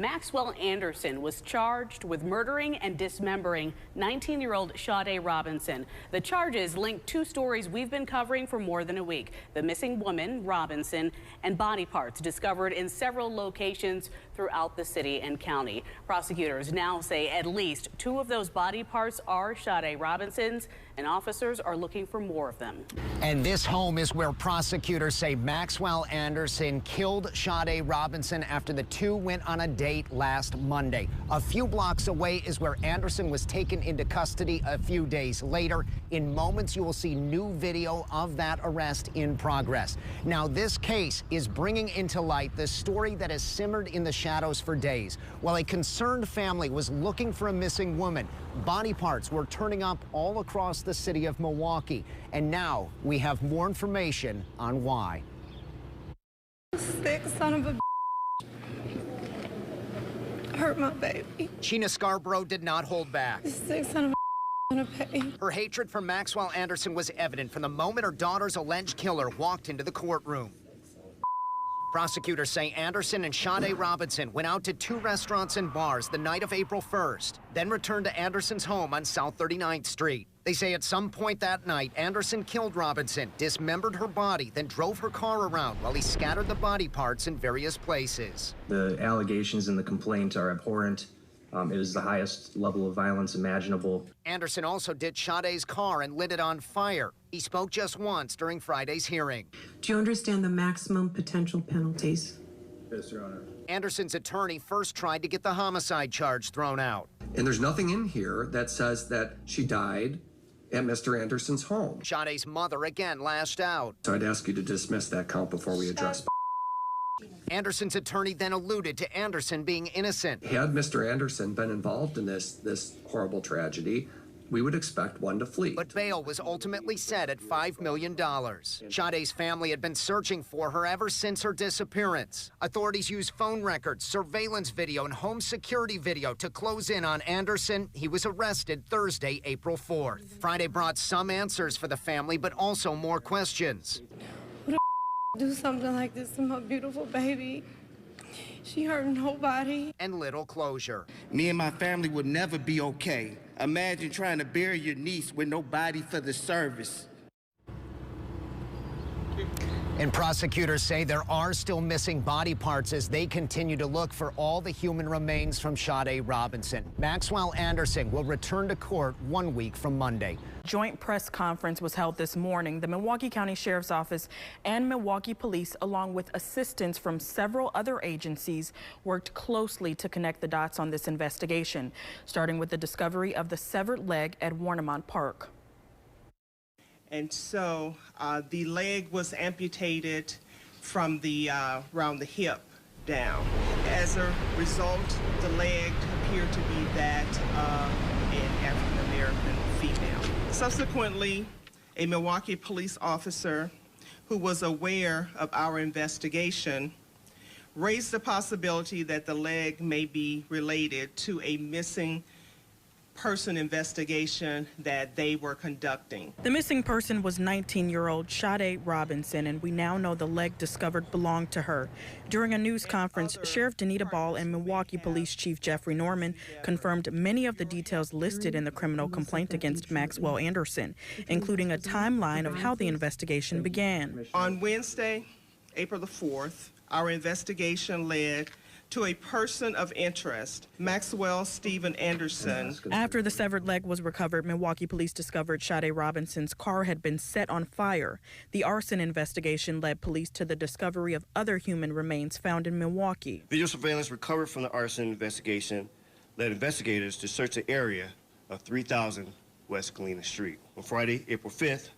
Maxwell Anderson was charged with murdering and dismembering 19-year-old Sade Robinson. The charges link two stories we've been covering for more than a week: the missing woman, Robinson, and body parts discovered in several locations throughout the city and county. Prosecutors now say at least two of those body parts are Sade Robinson's, and officers are looking for more of them. And this home is where prosecutors say Maxwell Anderson killed Sade Robinson after the two went on a date last Monday. A few blocks away is where Anderson was taken into custody a few days later. In moments, you will see new video of that arrest in progress. Now, this case is bringing into light the story that has simmered in the shadows for days. While a concerned family was looking for a missing woman, body parts were turning up all across the city of Milwaukee. And now we have more information on why. Sick son of a hurt my baby. Sheena Scarborough did not hold back. Sick son of a gonna pay. Her hatred for Maxwell Anderson was evident from the moment her daughter's alleged killer walked into the courtroom. Prosecutors say Anderson and Sade Robinson went out to two restaurants and bars the night of April 1st, then returned to Anderson's home on South 39th Street. They say at some point that night, Anderson killed Robinson, dismembered her body, then drove her car around while he scattered the body parts in various places. The allegations in the complaint are abhorrent. It is the highest level of violence imaginable. Anderson also ditched Sade's car and lit it on fire. He spoke just once during Friday's hearing. Do you understand the maximum potential penalties? Yes, Your Honor. Anderson's attorney first tried to get the homicide charge thrown out. And there's nothing in here that says that she died at Mr. Anderson's home. Sade's mother again lashed out. So I'd ask you to dismiss that count before we address. Anderson's attorney then alluded to Anderson being innocent. Had Mr. Anderson been involved in this horrible tragedy, we would expect one to flee. But bail was ultimately set at $5 million. Sade's family had been searching for her ever since her disappearance. Authorities used phone records, surveillance video, and home security video to close in on Anderson. He was arrested Thursday, April 4th. Friday brought some answers for the family, but also more questions. Do something like this to my beautiful baby. She hurt nobody. And little closure. Me and my family would never be okay. Imagine trying to bury your niece with no body for the service. And prosecutors say there are still missing body parts as they continue to look for all the human remains from Sade Robinson. Maxwell Anderson will return to court 1 week from Monday. Joint press conference was held this morning. The Milwaukee County Sheriff's Office and Milwaukee Police, along with assistance from several other agencies, worked closely to connect the dots on this investigation, starting with the discovery of the severed leg at Warnimont Park. And so the leg was amputated from the around the hip down. As a result, the leg appeared to be that of an African-American female. Subsequently, a Milwaukee police officer who was aware of our investigation raised the possibility that the leg may be related to a missing person investigation that they were conducting. The missing person was 19-year-old Sade Robinson, and we now know the leg discovered belonged to her. During a news conference, Sheriff Danita Ball and Milwaukee Police Chief Jeffrey Norman confirmed many of the details listed in the criminal complaint against Maxwell Anderson, including a timeline of how the investigation began. On Wednesday, April the 4th, our investigation led to a person of interest, Maxwell Stephen Anderson. After the severed leg was recovered, Milwaukee police discovered Sade Robinson's car had been set on fire. The arson investigation led police to the discovery of other human remains found in Milwaukee. Video surveillance recovered from the arson investigation led investigators to search the area of 3000 West Galena Street. On Friday, April 5th,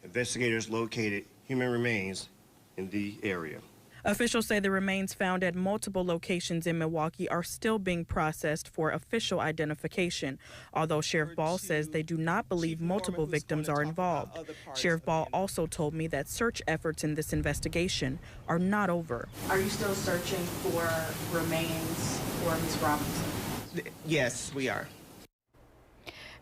investigators located human remains in the area. Officials say the remains found at multiple locations in Milwaukee are still being processed for official identification, although Sheriff Ball says they do not believe multiple victims are involved. Sheriff Ball also told me that search efforts in this investigation are not over. Are you still searching for remains for Ms. Robinson? Yes, we are.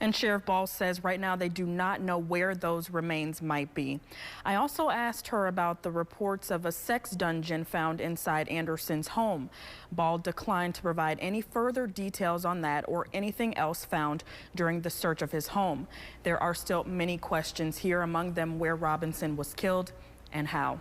And Sheriff Ball says right now they do not know where those remains might be. I also asked her about the reports of a sex dungeon found inside Anderson's home. Ball declined to provide any further details on that or anything else found during the search of his home. There are still many questions here, among them where Robinson was killed and how.